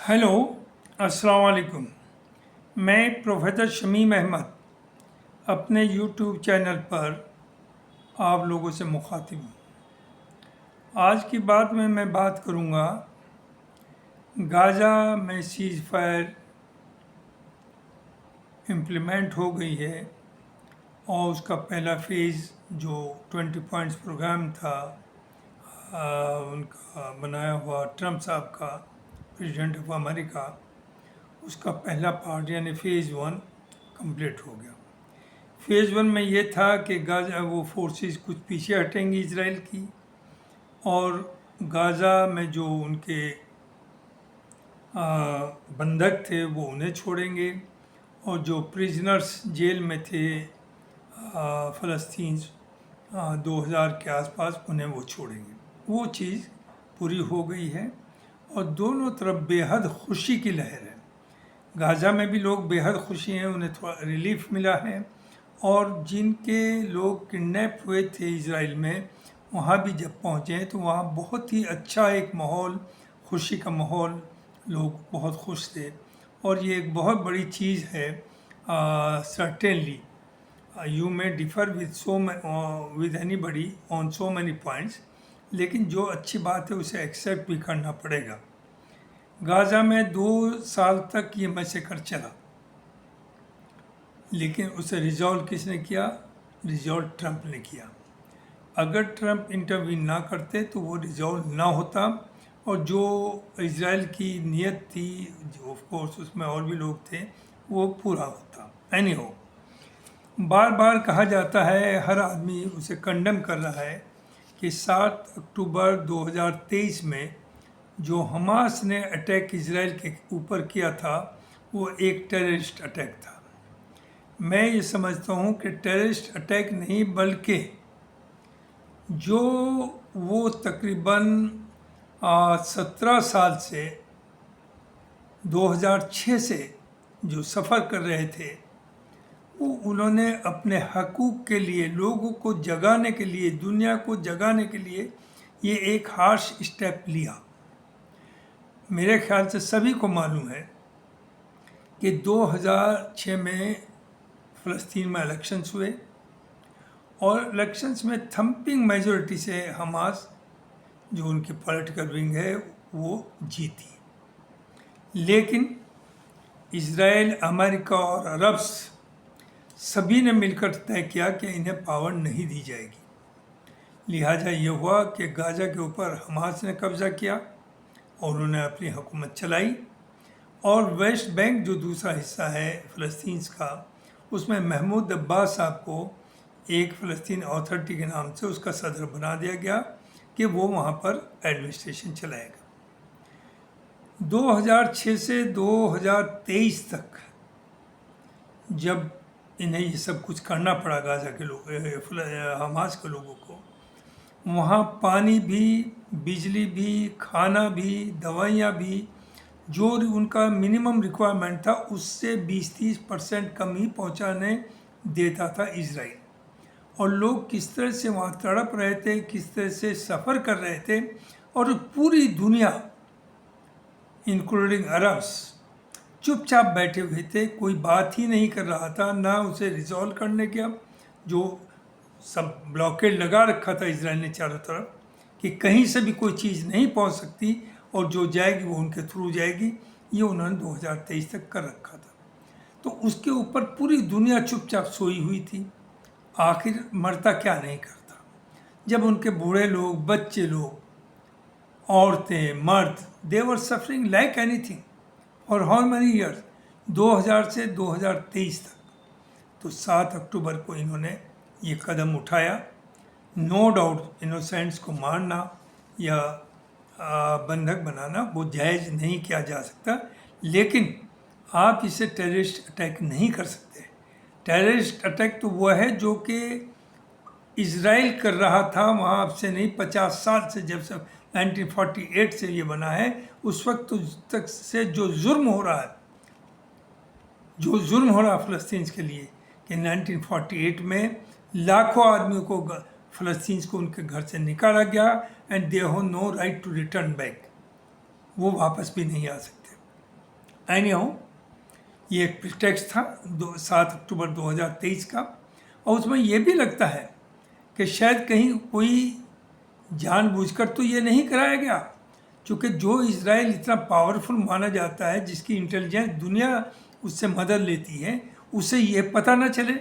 Hello, अस्सलाम वालेकुम। मैं प्रोफेसर शमीम अहमद अपने यूट्यूब चैनल पर आप लोगों से मुखातिब हूँ। आज की बात में मैं बात करूँगा गाज़ा में सीज़ फायर इम्प्लीमेंट हो गई है और उसका पहला फ़ेज़ जो 20 पॉइंट्स प्रोग्राम था उनका बनाया हुआ ट्रम्प साहब का, प्रेसिडेंट ऑफ अमेरिका, उसका पहला पार्ट यानी फ़ेज़ 1 कंप्लीट हो गया। फ़ेज़ 1 में ये था कि गाज़ा वो फोर्सेस कुछ पीछे हटेंगी इजराइल की, और गाज़ा में जो उनके बंधक थे वो उन्हें छोड़ेंगे, और जो प्रिजनर्स जेल में थे फ़लस्तीन 2000 के आसपास, उन्हें वो छोड़ेंगे। वो चीज़ पूरी हो गई है और दोनों तरफ बेहद खुशी की लहर है। गाज़ा में भी लोग बेहद खुशी हैं, उन्हें थोड़ा रिलीफ मिला है, और जिनके लोग किडनैप हुए थे इज़राइल में, वहाँ भी जब पहुँचे तो वहाँ बहुत ही अच्छा एक माहौल, खुशी का माहौल, लोग बहुत खुश थे। और ये एक बहुत बड़ी चीज़ है। Certainly you may differ with anybody on so many points, लेकिन जो अच्छी बात है उसे एक्सेप्ट भी करना पड़ेगा। गाज़ा में 2 साल तक ये मैसेकर चला, लेकिन उसे रिजॉल्व किसने किया? रिजॉल्व ट्रंप ने किया। अगर ट्रंप इंटरवीन ना करते तो वो रिजॉल्व ना होता, और जो इजराइल की नीयत थी, जो ऑफ कोर्स उसमें और भी लोग थे, वो पूरा होता। एनी हो, बार बार कहा जाता है, हर आदमी उसे कंडेम कर रहा है कि 7 अक्टूबर 2023 में जो हमास ने अटैक इजराइल के ऊपर किया था वो एक टेररिस्ट अटैक था। मैं ये समझता हूँ कि टेररिस्ट अटैक नहीं, बल्कि जो वो तकरीबन 17 साल से 2006 से जो सफ़र कर रहे थे, वो उन्होंने अपने हकूक़ के लिए, लोगों को जगाने के लिए, दुनिया को जगाने के लिए ये एक हार्श स्टेप लिया। मेरे ख्याल से सभी को मालूम है कि 2006 में फ़लस्तीन में इलेक्शंस हुए, और इलेक्शंस में थम्पिंग मेजॉरिटी से हमास, जो उनकी पॉलिटिकल विंग है, वो जीती। लेकिन इज़राइल, अमेरिका और अरब्स सभी ने मिलकर तय किया कि इन्हें पावर नहीं दी जाएगी। लिहाजा ये हुआ कि गाज़ा के ऊपर हमास ने कब्ज़ा किया और उन्होंने अपनी हुकूमत चलाई, और वेस्ट बैंक जो दूसरा हिस्सा है फ़लस्तीन का, उसमें महमूद अब्बास साहब को एक फ़लस्तीन अथॉरिटी के नाम से उसका सदर बना दिया गया कि वो वहाँ पर एडमिनिस्ट्रेशन चलाएगा। 2006 से 2023 तक जब इन्हें ये सब कुछ करना पड़ा गाज़ा के लोग, हमास के लोगों को, वहाँ पानी भी, बिजली भी, खाना भी, दवाइयाँ भी, जो उनका मिनिमम रिक्वायरमेंट था उससे 20-30% कम ही पहुँचाने देता था इजराइल। और लोग किस तरह से वहाँ तड़प रहे थे, किस तरह से सफ़र कर रहे थे, और पूरी दुनिया इंक्लूडिंग अरब्स चुपचाप बैठे हुए थे, कोई बात ही नहीं कर रहा था, ना उसे रिजॉल्व करने का। जो सब ब्लॉकेड लगा रखा था इजराइल ने चारों तरफ कि कहीं से भी कोई चीज़ नहीं पहुंच सकती, और जो जाएगी वो उनके थ्रू जाएगी, ये उन्होंने 2023 तक कर रखा था। तो उसके ऊपर पूरी दुनिया चुपचाप सोई हुई थी। आखिर मरता क्या नहीं करता, जब उनके बूढ़े लोग, बच्चे लोग, औरतें, मर्द, they were suffering like anything for how many years, 2000 से 2023 तक। तो 7 अक्टूबर को इन्होंने ये कदम उठाया। नो डाउट इनोसेंट्स को मारना या बंधक बनाना वो जायज़ नहीं किया जा सकता, लेकिन आप इसे टेररिस्ट अटैक नहीं कर सकते। टेररिस्ट अटैक तो वो है जो कि इजराइल कर रहा था वहाँ, अब से नहीं, 50 साल से, जब से 1948 से ये बना है, उस वक्त तो तक से जो जुर्म हो रहा है, फ़लस्तीन के लिए, कि 1948 में लाखों आदमियों को, फ़लस्तीन को उनके घर से निकाला गया, and they have no right to return back, वो वापस भी नहीं आ सकते। एनी हाउ, ये एक प्रिटेक्स्ट था 7 अक्टूबर 2023 का, और उसमें ये भी लगता है कि शायद कहीं कोई जानबूझकर तो ये नहीं कराया गया, क्योंकि जो इजराइल इतना पावरफुल माना जाता है, जिसकी इंटेलिजेंस दुनिया उससे मदद लेती है, उसे ये पता ना चले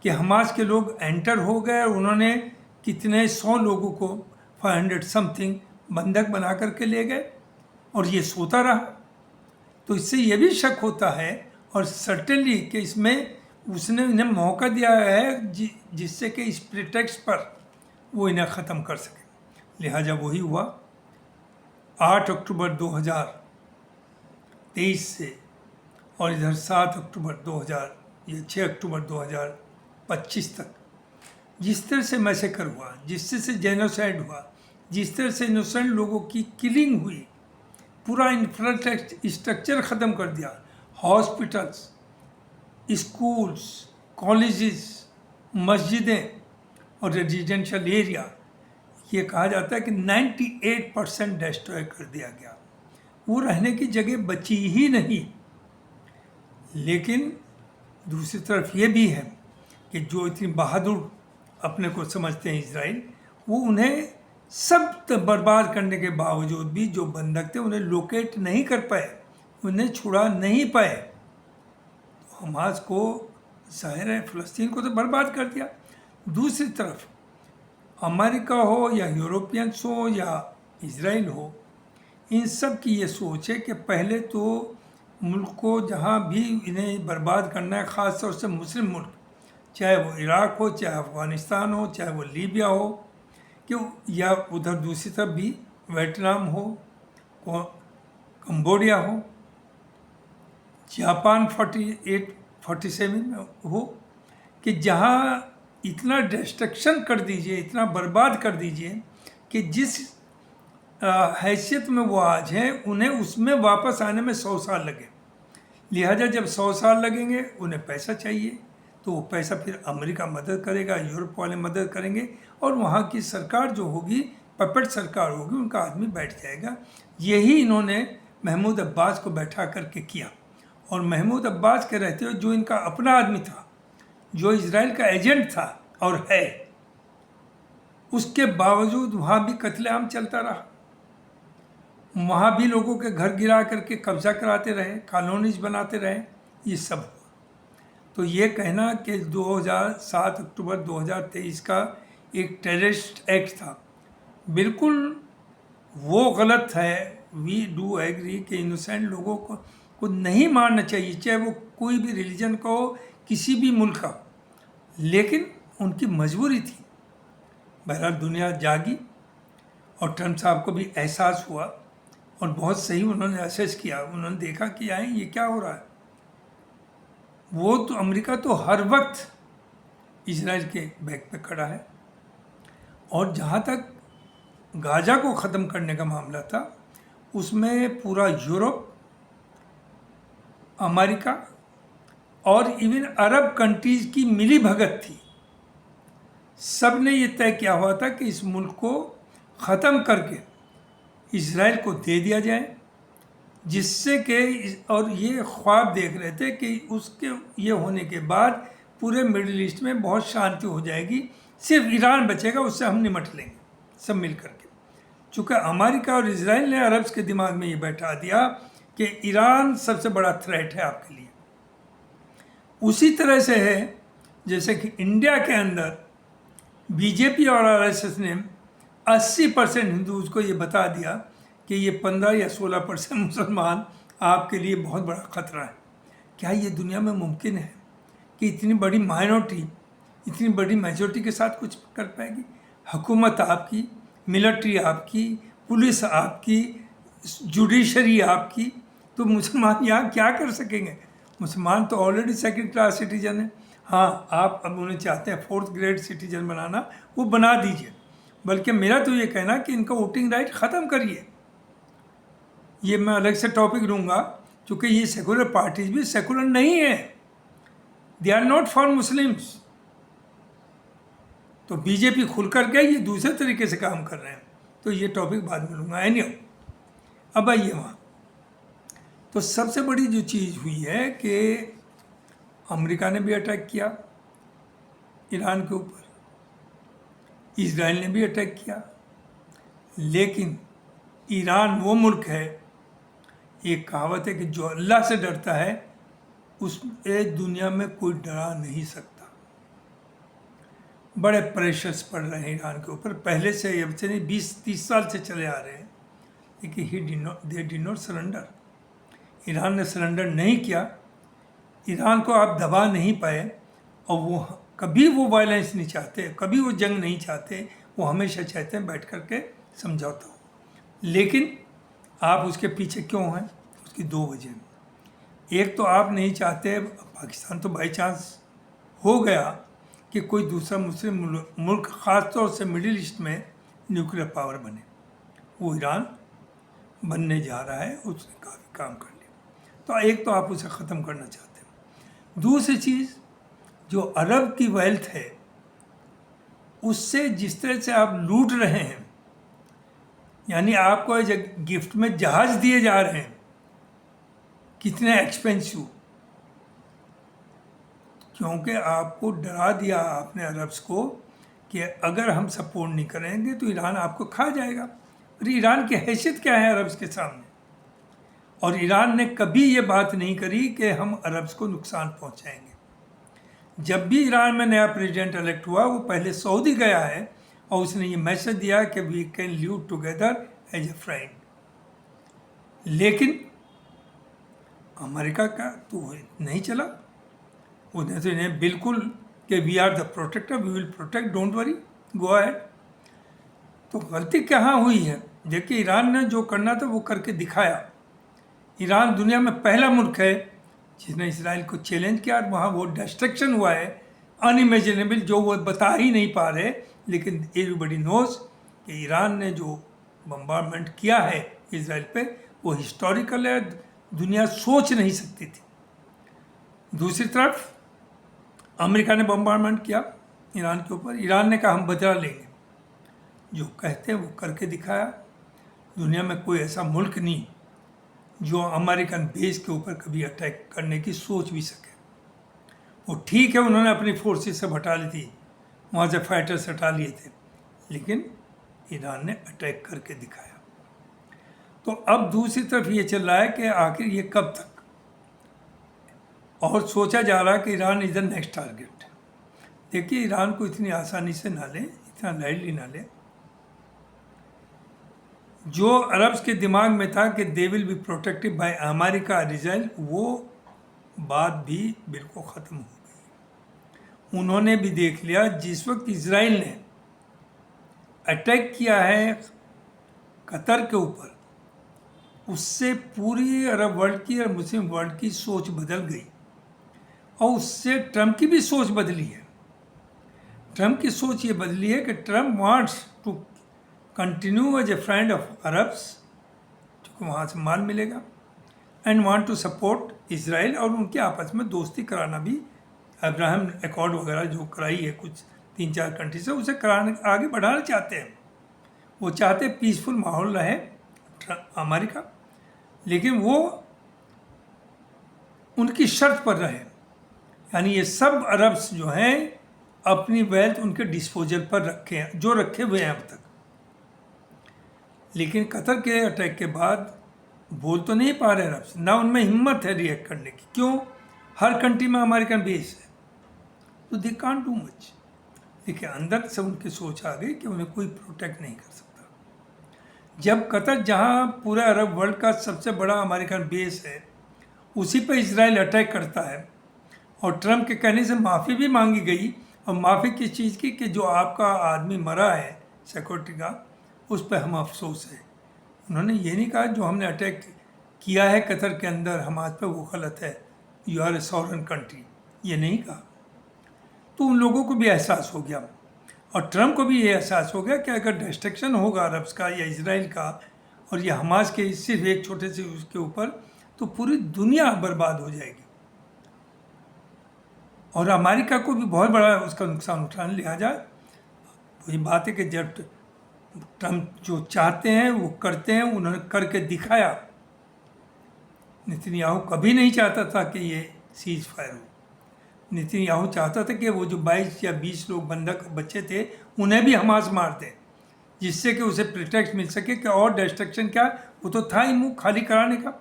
कि हमास के लोग एंटर हो गए और उन्होंने कितने 100 लोगों को 500 समथिंग बंधक बना करके ले गए और ये सोता रहा। तो इससे ये भी शक होता है और सर्टेनली कि इसमें उसने इन्हें मौका दिया है जिससे कि इस प्रिटेक्स्ट पर वो इन्हें ख़त्म कर सके। लिहाजा वही हुआ 8 अक्टूबर 2023 से और इधर 7 अक्टूबर 2000 या 6 अक्टूबर 2025 तक जिस तरह से मैसेकर हुआ, जिस तरह से जेनोसाइड हुआ, जिस तरह से इनोसेंट लोगों की किलिंग हुई, पूरा इंफ्रास्ट्रक्चर ख़त्म कर दिया, हॉस्पिटल्स, स्कूल्स, कॉलेजेस, मस्जिदें और रेजिडेंशियल एरिया, ये कहा जाता है कि 98% डिस्ट्रॉय कर दिया गया। वो रहने की जगह बची ही नहीं। लेकिन दूसरी तरफ ये भी है कि जो इतनी बहादुर अपने को समझते हैं इजराइल, वो उन्हें सब बर्बाद करने के बावजूद भी जो बंधक थे उन्हें लोकेट नहीं कर पाए, उन्हें छुड़ा नहीं पाए। तो हमास को जाहिर है फ़लस्तीन को तो बर्बाद कर दिया। दूसरी तरफ अमेरिका हो या यूरोपियंस हो या इजराइल हो, इन सब की ये सोच है कि पहले तो मुल्क को जहाँ भी इन्हें बर्बाद करना है, ख़ास तौर से मुस्लिम मुल्क, चाहे वो इराक़ हो, चाहे अफ़गानिस्तान हो, चाहे वो लीबिया हो, क्यों, या उधर दूसरी तरफ भी वियतनाम हो, कंबोडिया हो, जापान 47 में हो, कि जहाँ इतना डिस्ट्रक्शन कर दीजिए, इतना बर्बाद कर दीजिए कि जिस हैसियत में वो आज हैं उन्हें उसमें वापस आने में 100 साल लगे। लिहाजा जब 100 साल लगेंगे, उन्हें पैसा चाहिए, तो वो पैसा फिर अमेरिका मदद करेगा, यूरोप वाले मदद करेंगे, और वहाँ की सरकार जो होगी, पपेट सरकार होगी, उनका आदमी बैठ जाएगा। यही इन्होंने महमूद अब्बास को बैठा करके किया। और महमूद अब्बास के रहते हुए जो इनका अपना आदमी था, जो इजराइल का एजेंट था और है, उसके बावजूद वहाँ भी कत्लेआम चलता रहा, वहाँ भी लोगों के घर गिरा करके कब्जा कराते रहे, कॉलोनीज बनाते रहे, ये सब हुआ। तो ये कहना कि 7 अक्टूबर 2023 का एक टेररिस्ट एक्ट था, बिल्कुल वो गलत है। वी डू एग्री कि इनोसेंट लोगों को नहीं मारना चाहिए, चाहे वो कोई भी रिलीजन का हो, किसी भी मुल्क का, लेकिन उनकी मजबूरी थी। बहरहाल दुनिया जागी और ट्रम्प साहब को भी एहसास हुआ और बहुत सही उन्होंने असेस किया। उन्होंने देखा कि यार ये क्या हो रहा है। वो तो अमेरिका तो हर वक्त इजराइल के बैक पे खड़ा है। और जहाँ तक गाजा को ख़त्म करने का मामला था, उसमें पूरा यूरोप, अमेरिका और इवन अरब कंट्रीज़ की मिली भगत थी। सब ने ये तय किया हुआ था कि इस मुल्क को ख़त्म करके इजराइल को दे दिया जाए, जिससे कि, और ये ख्वाब देख रहे थे कि उसके ये होने के बाद पूरे मिडिल ईस्ट में बहुत शांति हो जाएगी, सिर्फ ईरान बचेगा, उससे हम निमट लेंगे सब मिल करके। चूँकि अमेरिका और इजराइल ने अरब्स के दिमाग में ये बैठा दिया कि ईरान सबसे बड़ा थ्रेट है आपके लिए। उसी तरह से है जैसे कि इंडिया के अंदर बीजेपी और आरएसएस ने 80% हिंदूज को ये बता दिया कि ये 15 या 16% मुसलमान आपके लिए बहुत बड़ा ख़तरा है। क्या ये दुनिया में मुमकिन है कि इतनी बड़ी माइनॉरिटी इतनी बड़ी मेजॉरिटी के साथ कुछ कर पाएगी? हुकूमत आपकी, मिलिट्री आपकी, पुलिस आपकी, जुडिशरी आपकी, तो मुसलमान यहाँ क्या कर सकेंगे? मुसलमान तो ऑलरेडी सेकंड क्लास सिटीजन है। हाँ, आप अब उन्हें चाहते हैं 4th ग्रेड सिटीजन बनाना, वो बना दीजिए, बल्कि मेरा तो ये कहना कि इनका वोटिंग राइट ख़त्म करिए। ये मैं अलग से टॉपिक लूँगा, क्योंकि ये सेकुलर पार्टीज भी सेकुलर नहीं है, they are not for Muslims. तो बीजेपी खुल कर के ये दूसरे तरीके से काम कर रहे हैं, तो ये टॉपिक बाद में लूँगा। एनीहाउ, अब आइए वहाँ तो सबसे बड़ी जो चीज़ हुई है कि अमेरिका ने भी अटैक किया ईरान के ऊपर, इजराइल ने भी अटैक किया, लेकिन ईरान वो मुल्क है, एक कहावत है कि जो अल्लाह से डरता है उसे दुनिया में कोई डरा नहीं सकता। बड़े प्रेशर्स पड़ रहे हैं ईरान के ऊपर, पहले से अब से नहीं 20-30 साल से चले आ रहे हैं, लेकिन they did not surrender. Iran ने सरेंडर नहीं किया, ईरान को आप दबा नहीं पाए, और वो कभी वो वायलेंस नहीं चाहते, कभी वो जंग नहीं चाहते, वो हमेशा चाहते हैं बैठ कर के समझौता हो। लेकिन आप उसके पीछे क्यों हैं? उसकी दो वजह। एक तो आप नहीं चाहते पाकिस्तान तो बाई चांस हो गया कि कोई दूसरा मुस्लिम मुल्क ख़ास तौर से मिडिल ईस्ट में न्यूक्लियर पावर बने, वो ईरान बनने जा रहा है, उसने काफ़ी काम कर लिया। तो एक तो आप उसे ख़त्म करना चाहते हैं। दूसरी चीज़, जो अरब की वेल्थ है उससे जिस तरह से आप लूट रहे हैं, यानी आपको गिफ्ट में जहाज दिए जा रहे हैं, कितने एक्सपेंसिव, क्योंकि आपको डरा दिया आपने अरब्स को कि अगर हम सपोर्ट नहीं करेंगे तो ईरान आपको खा जाएगा। अरे ईरान की हैसियत क्या है अरब्स के सामने? और ईरान ने कभी ये बात नहीं करी कि हम अरब्स को नुकसान पहुंचाएंगे। जब भी ईरान में नया प्रेसिडेंट इलेक्ट हुआ, वो पहले सऊदी गया है और उसने ये मैसेज दिया कि we can live together as a friend. लेकिन अमेरिका का तो नहीं चला, उन्हें तो इन्हें बिल्कुल कि we are the protector, we will protect, don't worry, go ahead. तो गलती कहाँ हुई है? देखिए, ईरान ने जो करना था वो करके दिखाया। ईरान दुनिया में पहला मुल्क है जिसने इसराइल को चैलेंज किया, और वहाँ वो डिस्ट्रक्शन हुआ है अनइमेजिनेबल, जो वो बता ही नहीं पा रहे, लेकिन एवरीबडी नोज कि ईरान ने जो बम्बार्डमेंट किया है इसराइल पे वो हिस्टोरिकल है, दुनिया सोच नहीं सकती थी। दूसरी तरफ अमेरिका ने बम्बार्डमेंट किया ईरान के ऊपर, ईरान ने कहा हम बदला लेंगे, जो कहते हैं वो करके दिखाया। दुनिया में कोई ऐसा मुल्क नहीं जो अमेरिकन बेस के ऊपर कभी अटैक करने की सोच भी सके। वो ठीक है, उन्होंने अपनी फोर्सेस से हटा ली थी, वहाँ से फाइटर्स हटा लिए थे, लेकिन ईरान ने अटैक करके दिखाया। तो अब दूसरी तरफ ये चल रहा है कि आखिर ये कब तक, और सोचा जा रहा है कि Iran is the next target. देखिए, ईरान को इतनी आसानी से ना ले, इतना लाइटली ना ले। जो अरब्स के दिमाग में था कि they will be protected by America Israel, वो बात भी बिल्कुल ख़त्म हो गई। उन्होंने भी देख लिया जिस वक्त इजराइल ने अटैक किया है कतर के ऊपर, उससे पूरी अरब वर्ल्ड की और मुस्लिम वर्ल्ड की सोच बदल गई, और उससे ट्रंप की भी सोच बदली है। ट्रंप की सोच ये बदली है कि Trump wants to continue as a friend of Arabs, क्योंकि वहाँ से माल मिलेगा, and want to support Israel, और उनके आपस में दोस्ती कराना भी, अब्राहम अकॉर्ड वगैरह जो कराई है कुछ 3-4 कंट्री से, उसे कराने आगे बढ़ाना चाहते हैं। वो चाहते पीसफुल माहौल रहे अमेरिका, लेकिन वो उनकी शर्त पर रहे, यानी ये सब अरब्स जो हैं अपनी वेल्थ उनके डिस्पोजल पर रखे हैं, जो रखे हुए हैं अब तक। लेकिन कतर के अटैक के बाद बोल तो नहीं पा रहे अरब्स, ना उनमें हिम्मत है रिएक्ट करने की। क्यों? हर कंट्री में अमेरिकन बेस है, तो दे कांट डू मच। देखिए, अंदर से उनकी सोच आ गई कि उन्हें कोई प्रोटेक्ट नहीं कर सकता। जब कतर, जहाँ पूरा अरब वर्ल्ड का सबसे बड़ा अमेरिकन बेस है, उसी पर इजराइल अटैक करता है, और ट्रंप के कहने से माफ़ी भी मांगी गई, और माफ़ी किस चीज़ की कि जो आपका आदमी मरा है सिक्योरिटी का, उस पर हम अफसोस है। उन्होंने ये नहीं कहा जो हमने अटैक किया है कतर के अंदर हमारे पे वो गलत है, you are a sovereign country, ये नहीं कहा। तो उन लोगों को भी एहसास हो गया, और ट्रंप को भी ये एहसास हो गया कि अगर डिस्ट्रक्शन होगा अरब्स का या इजराइल का, और ये हमास के सिर्फ एक छोटे से उसके ऊपर, तो पूरी दुनिया बर्बाद हो जाएगी, और अमेरिका को भी बहुत बड़ा उसका नुकसान उठाना। लिहाजा वही बात है कि जब ट्रंप जो चाहते हैं वो करते हैं, उन्होंने करके दिखाया। नेतन्याहू कभी नहीं चाहता था कि ये सीज फायर हो। नेतन्याहू चाहता था कि वो जो 22 या 20 लोग बंधक बच्चे थे उन्हें भी हमास मार दें, जिससे कि उसे प्रिटेक्स्ट मिल सके कि और डिस्ट्रक्शन क्या, वो तो था ही मुंह खाली कराने का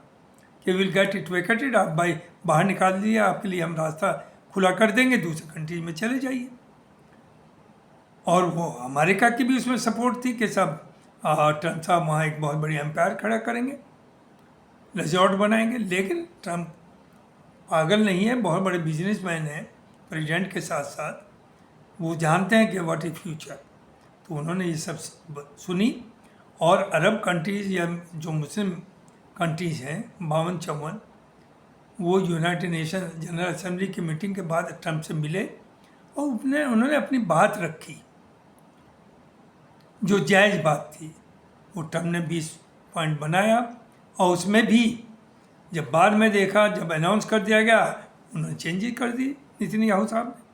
कि विल गेट इट वेकेटेड, आप भाई बाहर निकाल दिए, आपके लिए हम रास्ता खुला कर देंगे, दूसरे कंट्रीज में चले जाइए। और वो अमेरिका की भी उसमें सपोर्ट थी कि सब ट्रम्प साहब वहाँ एक बहुत बड़ी एम्पायर खड़ा करेंगे, रिजॉर्ट बनाएंगे। लेकिन ट्रम्प पागल नहीं है, बहुत बड़े बिजनेसमैन हैं प्रेसिडेंट के साथ साथ, वो जानते हैं कि व्हाट इज फ्यूचर। तो उन्होंने ये सब सुनी और अरब कंट्रीज़ या जो मुस्लिम कंट्रीज़ हैं 52-54, वो यूनाइटेड नेशन जनरल असेंबली की मीटिंग के बाद ट्रम्प से मिले और उन्होंने अपनी बात रखी जो जायज़ बात थी। वो ट्रम्प ने 20 पॉइंट बनाया और उसमें भी जब बाद में देखा, जब अनाउंस कर दिया गया, उन्होंने चेंज ही कर दी नेतन्याहू साहब ने।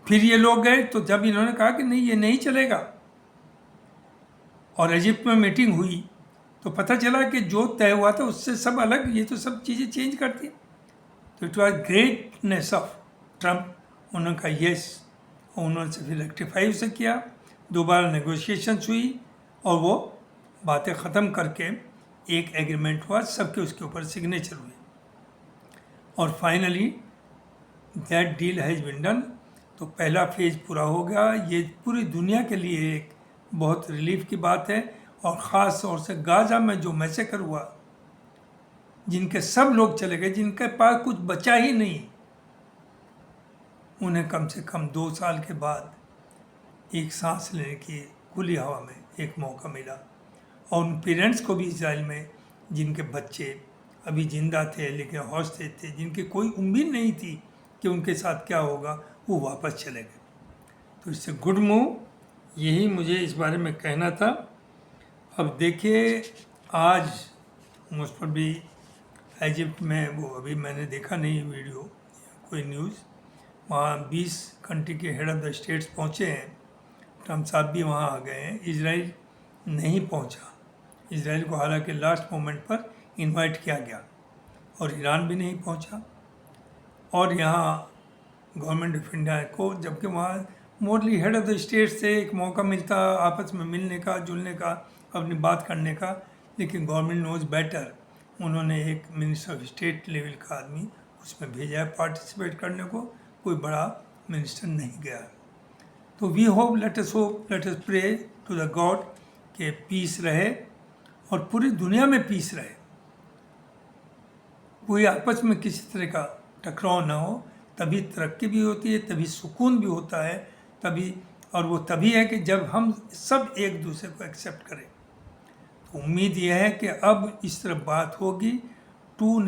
फिर ये लोग गए तो जब इन्होंने कहा कि नहीं ये नहीं चलेगा और इजिप्ट में मीटिंग हुई तो पता चला कि जो तय हुआ था उससे सब अलग, ये तो सब चीज़ें चेंज कर दी। तो it was greatness of Trump, उन्होंने कहा येस, और उन्होंने से फिर रेक्टिफाई उसे किया, दोबारा नेगोशिएशंस हुई और वो बातें ख़त्म करके एक एग्रीमेंट हुआ, सबके उसके ऊपर सिग्नेचर हुए और finally that deal has been done. तो पहला फेज़ पूरा हो गया। ये पूरी दुनिया के लिए एक बहुत रिलीफ की बात है और ख़ास तौर से गाज़ा में जो मैसेकर हुआ, जिनके सब लोग चले गए, जिनके पास कुछ बचा ही नहीं, उन्हें कम से कम 2 साल के बाद एक सांस लेने की खुली हवा में एक मौका मिला। और उन पेरेंट्स को भी इजराइल में जिनके बच्चे अभी ज़िंदा थे लेकिन हौसले थे, जिनकी कोई उम्मीद नहीं थी कि उनके साथ क्या होगा, वो वापस चले गए। तो इससे गुड मूव, यही मुझे इस बारे में कहना था। अब देखिए आज मुझ पर भी इजिप्ट में, वो अभी मैंने देखा नहीं वीडियो कोई न्यूज़, वहाँ 20 कंट्री के हेड ऑफ़ द स्टेट्स पहुँचे हैं, ट्रम्प साहब भी वहाँ आ गए हैं। इजराइल नहीं पहुँचा, इजराइल को हालांकि लास्ट मोमेंट पर इनवाइट किया गया, और ईरान भी नहीं पहुँचा। और यहाँ गवर्नमेंट ऑफ इंडिया को, जबकि वहाँ mostly head of the state से एक मौका मिलता आपस में मिलने का, जुलने का, अपनी बात करने का, लेकिन गवर्नमेंट नोज बेटर, उन्होंने एक मिनिस्टर ऑफ स्टेट लेवल का आदमी उसमें भेजा है पार्टिसिपेट करने को, कोई बड़ा मिनिस्टर नहीं गया। तो we hope, let us pray to the God कि पीस रहे और पूरी दुनिया में पीस रहे, कोई आपस में किसी तरह का टकराव ना हो, तभी तरक्की भी होती है, तभी सुकून भी होता है, तभी, और वो तभी है कि जब हम सब एक दूसरे को एक्सेप्ट करें। तो उम्मीद यह है कि अब इस तरह बात होगी टू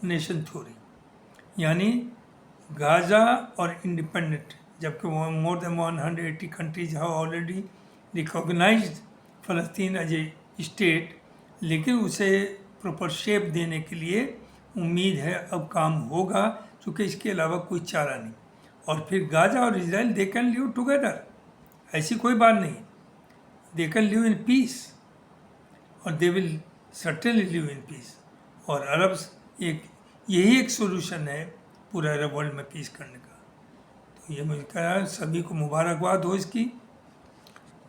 नेशन थ्योरी, यानी गाज़ा और इंडिपेंडेंट, जबकि more than 180 countries have already recognised फ़लस्तीन एज ए स्टेट, लेकिन उसे प्रॉपर शेप देने के लिए उम्मीद है अब काम होगा, क्योंकि इसके अलावा कोई चारा नहीं। और फिर गाज़ा और Israel they can live together, ऐसी कोई बात नहीं, they can live in peace और they will certainly live in peace. और अरब यही एक सोल्यूशन है पूरे अरब वर्ल्ड में पीस करने का। तो ये मुझे कह रहा है, सभी को मुबारकबाद हो इसकी,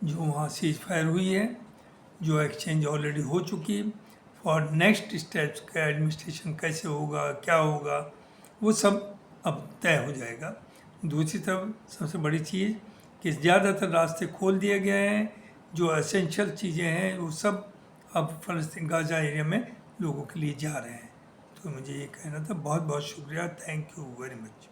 जो वहाँ सीज फायर हुई है, जो एक्सचेंज ऑलरेडी हो चुकी। और नेक्स्ट स्टेप्स का एडमिनिस्ट्रेशन कैसे होगा, क्या होगा, वो सब अब तय हो जाएगा। दूसरी तरफ सबसे बड़ी चीज़ कि ज़्यादातर रास्ते खोल दिए गए हैं, जो एसेंशियल चीज़ें हैं वो सब अब फ़लस्तीन गाज़ा एरिया में लोगों के लिए जा रहे हैं। तो मुझे ये कहना था। बहुत बहुत शुक्रिया, थैंक यू वेरी मच।